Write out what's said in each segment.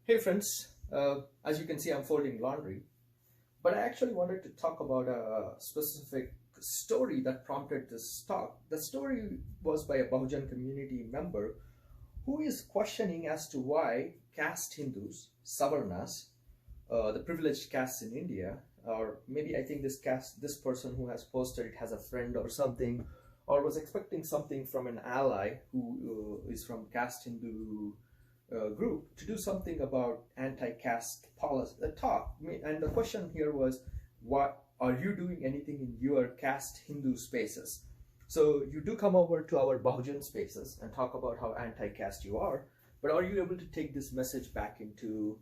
Hey friends, as you can see, I'm folding laundry, but I actually wanted to talk about a specific story that prompted this talk. The story was by a Bahujan community member who is questioning as to why caste Hindus, savarnas, the privileged castes in India, or maybe I think this person who has posted it has a friend or something, or was expecting something from an ally who is from Caste Hindu group to do something about anti-caste policy talk. And the question here was, what are you doing anything in your caste Hindu spaces? So you do come over to our Bahujan spaces and talk about how anti-caste you are, but are you able to take this message back into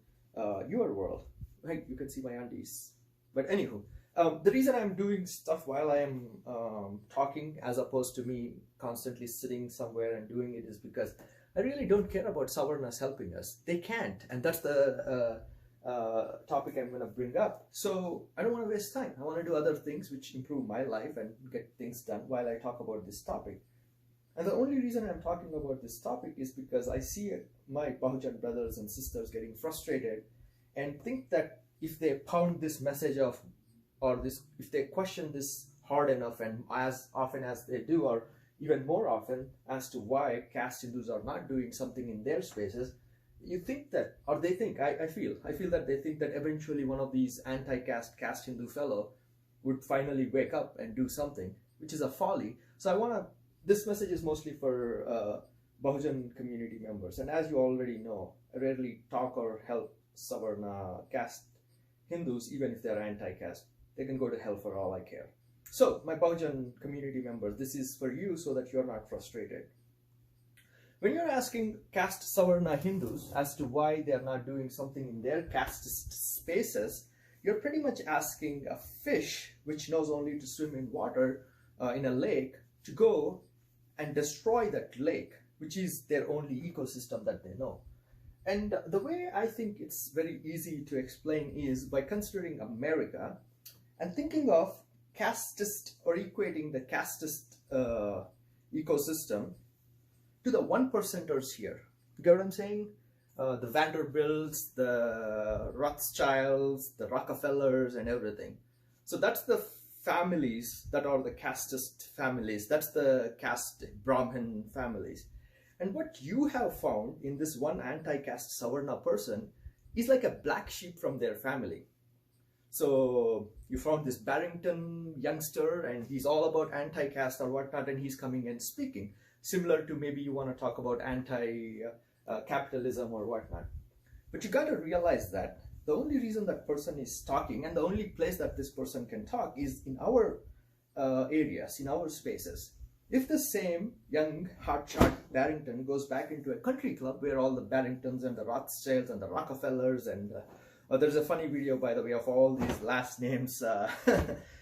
your world? Right, you can see my undies. But anywho, the reason I'm doing stuff while I am talking, as opposed to me constantly sitting somewhere and doing it, is because I really don't care about savarnas helping us. They can't, and that's the topic I'm going to bring up. So I don't want to waste time. I want to do other things which improve my life and get things done while I talk about this topic. And the only reason I'm talking about this topic is because I see my Bahujan brothers and sisters getting frustrated and think that if they pound this message of, or this, if they question this hard enough and as often as they do, or even more often, as to why caste Hindus are not doing something in their spaces, you think that, or they think, I feel that they think that eventually one of these anti-caste caste Hindu fellow would finally wake up and do something, which is a folly. So this message is mostly for Bahujan community members. And as you already know, I rarely talk or help Savarna caste Hindus, even if they're anti-caste. They can go to hell for all I care. So, my Bahujan community members, this is for you so that you're not frustrated. When you're asking caste Savarna Hindus as to why they're not doing something in their caste spaces, you're pretty much asking a fish which knows only to swim in water in a lake to go and destroy that lake, which is their only ecosystem that they know. And the way I think it's very easy to explain is by considering America and thinking of caste-ist, or equating the caste-ist ecosystem to the 1%ers here. You get what I'm saying? The Vanderbilts, the Rothschilds, the Rockefellers, and everything. So that's the families that are the caste-ist families. That's the caste Brahmin families. And what you have found in this one anti-caste Savarna person is like a black sheep from their family. So you found this Barrington youngster and he's all about anti-caste or whatnot, and he's coming and speaking. Similar to maybe you want to talk about anti-capitalism or whatnot. But you got to realize that the only reason that person is talking and the only place that this person can talk is in our areas, in our spaces. If the same young hotshot Barrington goes back into a country club where all the Barringtons and the Rothschilds and the Rockefellers and there's a funny video, by the way, of all these last names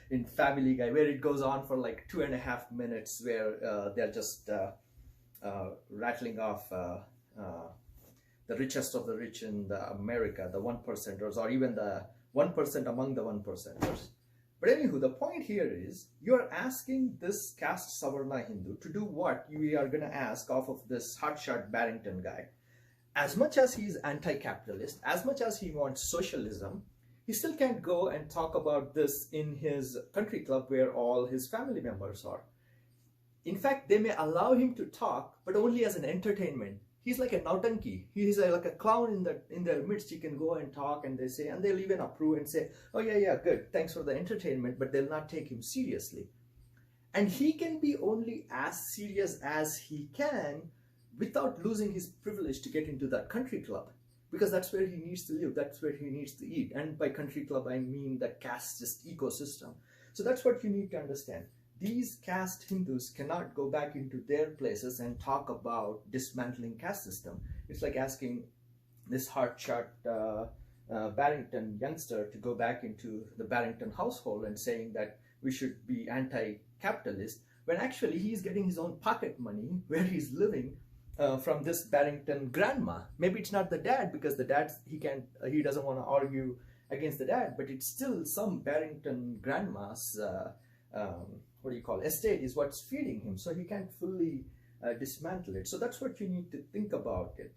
in Family Guy, where it goes on for like 2.5 minutes, where they're just rattling off the richest of the rich in America, the 1%ers, or even the 1% among the 1%ers. But anywho, the point here is you're asking this caste Savarna Hindu to do what we are going to ask off of this hotshot Barrington guy. As much as he's anti-capitalist, as much as he wants socialism, he still can't go and talk about this in his country club where all his family members are. In fact, they may allow him to talk, but only as an entertainment. He's like a nautanki. He's like a clown in their midst. He can go and talk, and they'll even approve and say, oh yeah, good, thanks for the entertainment, but they'll not take him seriously. And he can be only as serious as he can without losing his privilege to get into that country club, because that's where he needs to live, that's where he needs to eat. And by country club, I mean the caste-ist ecosystem. So that's what you need to understand. These caste Hindus cannot go back into their places and talk about dismantling caste system. It's like asking this hotshot Barrington youngster to go back into the Barrington household and saying that we should be anti-capitalist, when actually he's getting his own pocket money where he's living from this Barrington grandma. Maybe it's not the dad, because the dad, he doesn't want to argue against the dad, but it's still some Barrington grandma's estate is what's feeding him, so he can't fully dismantle it. So that's what you need to think about it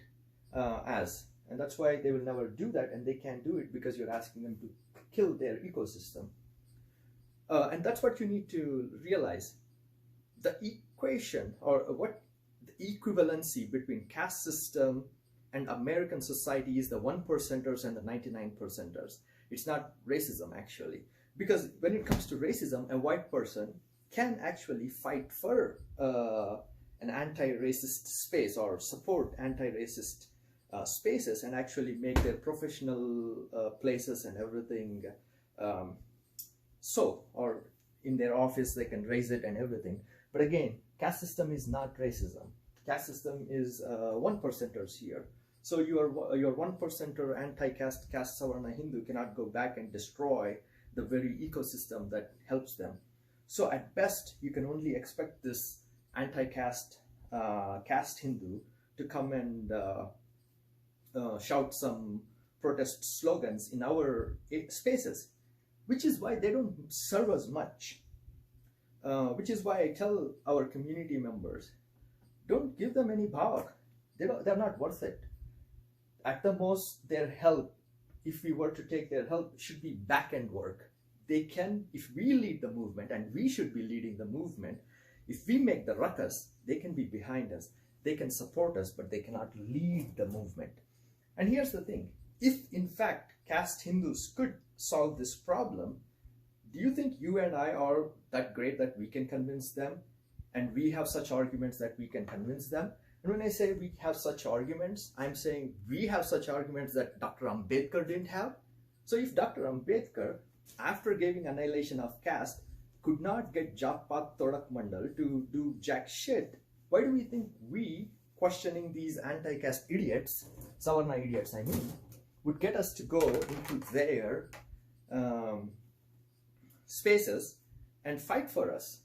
as. And that's why they will never do that, and they can't do it because you're asking them to kill their ecosystem. And that's what you need to realize. The equation, or what the equivalency between caste system and American society, is the 1%ers and the 99%ers. It's not racism, actually. Because when it comes to racism, a white person can actually fight for an anti-racist space or support anti-racist spaces and actually make their professional places and everything or in their office they can raise it and everything. But again, caste system is not racism. Caste system is 1%ers here. So your 1%er anti-caste, caste savarna Hindu cannot go back and destroy the very ecosystem that helps them. So at best, you can only expect this anti-caste caste Hindu to come and shout some protest slogans in our spaces, which is why they don't serve us much. Which is why I tell our community members, don't give them any power. They're not worth it. At the most, their help, if we were to take their help, should be back-end work. They can, if we lead the movement, and we should be leading the movement, if we make the ruckus, they can be behind us. They can support us, but they cannot lead the movement. And here's the thing. If, in fact, caste Hindus could solve this problem, do you think you and I are that great that we can convince them? And we have such arguments that we can convince them? And when I say we have such arguments, I'm saying we have such arguments that Dr. Ambedkar didn't have. So if Dr. Ambedkar, after giving annihilation of caste, could not get Jatpat Todak Mandal to do jack shit, why do we think we, questioning these anti-caste idiots, Savarna idiots I mean, would get us to go into their spaces and fight for us?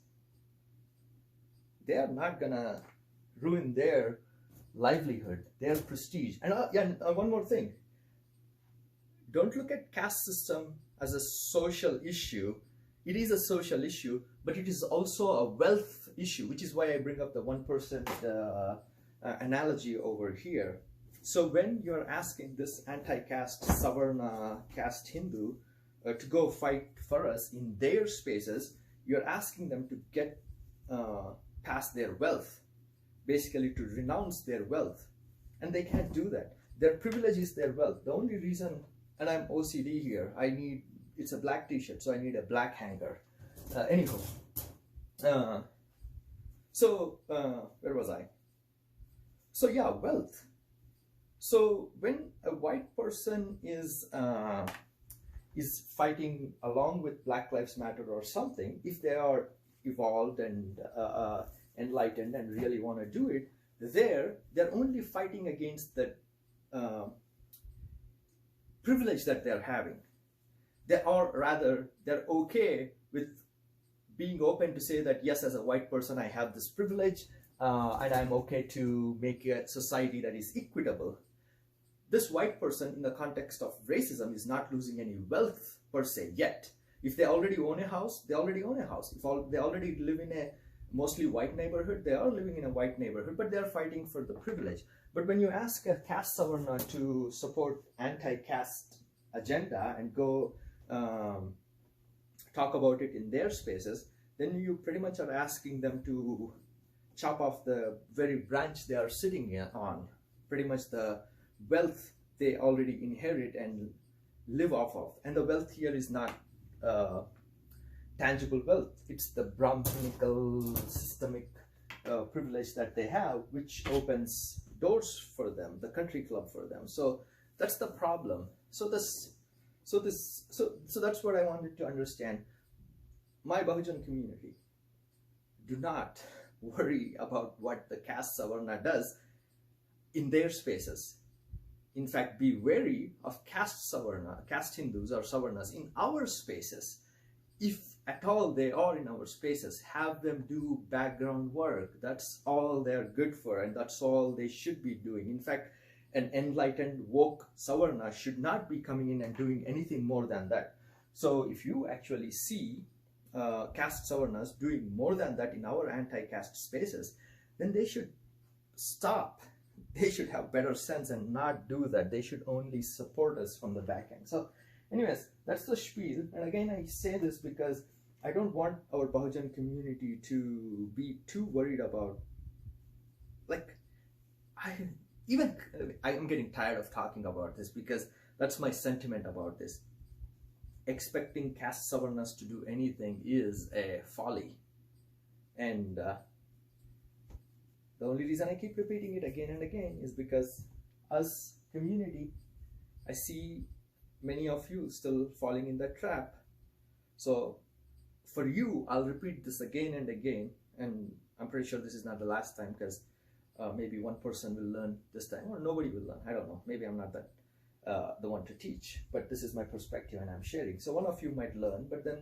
They are not gonna ruin their livelihood, their prestige. And one more thing. Don't look at caste system as a social issue. It is a social issue, but it is also a wealth issue, which is why I bring up the 1% analogy over here. So when you're asking this anti-caste Savarna caste Hindu to go fight for us in their spaces, you're asking them to get past their wealth, basically to renounce their wealth. And they can't do that. Their privilege is their wealth. The only reason, and I'm OCD here, it's a black t-shirt, so I need a black hanger. Anyhow, where was I? So yeah, wealth. So when a white person is fighting along with Black Lives Matter or something, if they are evolved and enlightened and really want to do it, they're only fighting against the privilege that they're having. They're okay with being open to say that, yes, as a white person, I have this privilege, and I'm okay to make a society that is equitable. This white person, in the context of racism, is not losing any wealth per se yet. If they already own a house, they already own a house. If they already live in a mostly white neighborhood, they are living in a white neighborhood, but they're fighting for the privilege. But when you ask a caste savarna to support anti-caste agenda and go talk about it in their spaces, then you pretty much are asking them to chop off the very branch they are sitting on, pretty much the wealth they already inherit and live off of. And the wealth here is not tangible wealth. It's the Brahminical systemic privilege that they have, which opens doors for them, the country club for them. So that's the problem. So that's what I wanted to understand. My Bahujan community, do not worry about what the caste savarna does in their spaces. In fact, be wary of caste savarna, caste Hindus or savarnas in our spaces. If at all they are in our spaces, have them do background work. That's all they're good for, and that's all they should be doing. In fact, an enlightened, woke savarna should not be coming in and doing anything more than that. So if you actually see caste savarnas doing more than that in our anti-caste spaces, then they should stop they should have better sense and not do that. They should only support us from the back end. So anyways, that's the spiel. And again, I say this because I don't want our Bahujan community to be too worried about, like, I'm getting tired of talking about this, because that's my sentiment about this. Expecting caste savarnas to do anything is a folly. And the only reason I keep repeating it again and again is because as community, I see many of you still falling in that trap. So for you, I'll repeat this again and again, and I'm pretty sure this is not the last time, because maybe one person will learn this time, or nobody will learn. I don't know. Maybe I'm not that the one to teach, but this is my perspective and I'm sharing. So one of you might learn, but then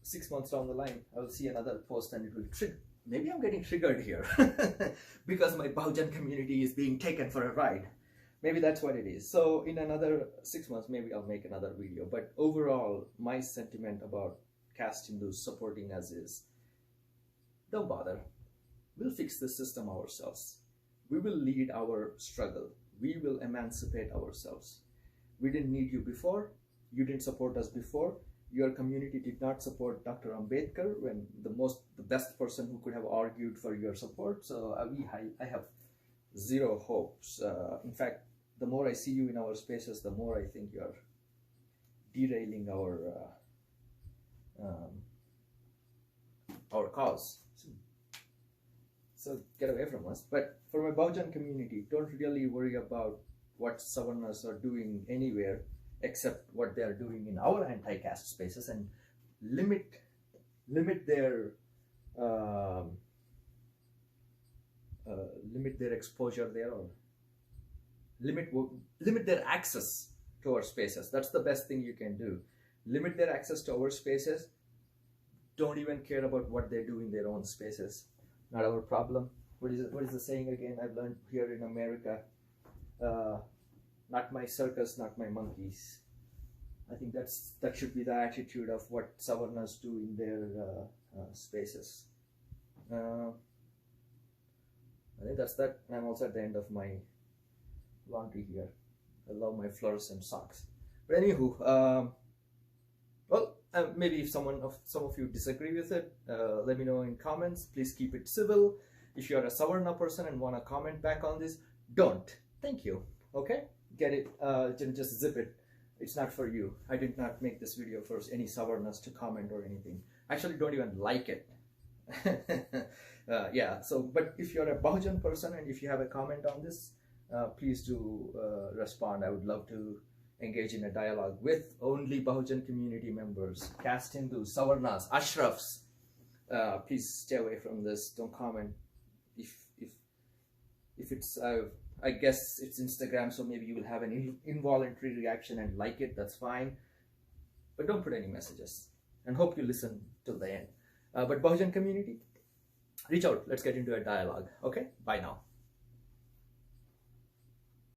6 months down the line, I will see another post and it will trigger. Maybe I'm getting triggered here because my Bahujan community is being taken for a ride. Maybe that's what it is. So in another 6 months, maybe I'll make another video. But overall, my sentiment about caste Hindus supporting us is, don't bother. We'll fix the system ourselves. We will lead our struggle. We will emancipate ourselves. We didn't need you before. You didn't support us before. Your community did not support Dr. Ambedkar, when the best person who could have argued for your support. So I have zero hopes. In fact, the more I see you in our spaces, the more I think you're derailing our cause. So get away from us. But for my Bahujan community, don't really worry about what savarnas are doing anywhere, except what they are doing in our anti-caste spaces, and limit their exposure there, or limit their access to our spaces. That's the best thing you can do. Limit their access to our spaces. Don't even care about what they do in their own spaces. Not our problem. What is the saying again? I've learned here in America. Not my circus, not my monkeys. I think that should be the attitude of what savarnas do in their spaces. I think that's that. I'm also at the end of my laundry here. I love my fluorescent socks. But anywho, maybe if some of you disagree with it, let me know in comments. Please keep it civil. If you're a savarna person and want to comment back on this, don't. Thank you. Okay? Get it? Just zip it. It's not for you. I did not make this video for any savarnas to comment or anything. Actually, don't even like it. Yeah. So, but if you're a Bahujan person and if you have a comment on this, please do respond. I would love to engage in a dialogue with only Bahujan community members, caste Hindus, savarnas, ashrafs. Please stay away from this. Don't comment. If it's I guess it's Instagram, so maybe you will have an involuntary reaction and like it. That's fine, but don't put any messages. And hope you listen till the end. But Bahujan community, reach out. Let's get into a dialogue. Okay. Bye now.